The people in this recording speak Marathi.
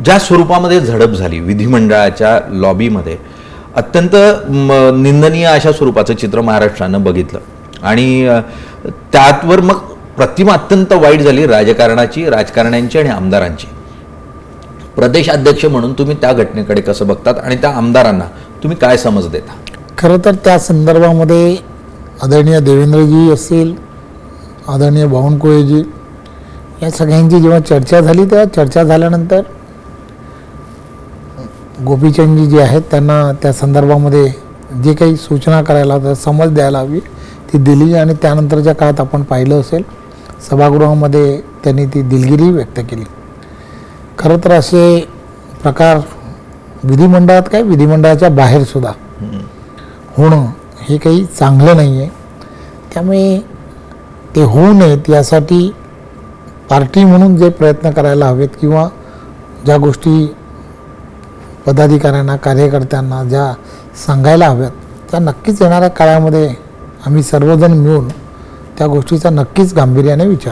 ज्या स्वरूपामध्ये झडप झाली विधिमंडळाच्या लॉबीमध्ये, अत्यंत निंदनीय अशा स्वरूपाचं चित्र महाराष्ट्रानं बघितलं आणि त्यावर मग प्रतिमा अत्यंत वाईट झाली राजकारणाची, राजकारण्यांची आणि आमदारांची. प्रदेश अध्यक्ष म्हणून तुम्ही त्या घटनेकडे कसं बघतात आणि त्या आमदारांना तुम्ही काय समज देता? खरं तर त्या संदर्भामध्ये आदरणीय देवेंद्रजी असतील, आदरणीय बावनकुळेजी या सगळ्यांची जेव्हा चर्चा झाली, तेव्हा चर्चा झाल्यानंतर गोपीचंदजी जे आहेत त्यांना त्या संदर्भामध्ये जे काही सूचना करायला हव्या, समज द्यायला हवी ती दिली आणि त्यानंतरच्या काळात आपण पाहिलं असेल सभागृहामध्ये त्यांनी ती दिलगिरी व्यक्त केली. खरं तर असे प्रकार विधिमंडळात काय विधिमंडळाच्या बाहेरसुद्धा होणं हे काही चांगलं नाही आहे. त्यामुळे ते होऊ नयेत यासाठी पार्टी म्हणून जे प्रयत्न करायला हवेत किंवा ज्या गोष्टी पदाधिकाऱ्यांना, कार्यकर्त्यांना ज्या सांगायला हव्यात त्या नक्कीच येणाऱ्या काळामध्ये आम्ही सर्वजण मिळून त्या गोष्टीचा नक्कीच गांभीर्याने विचार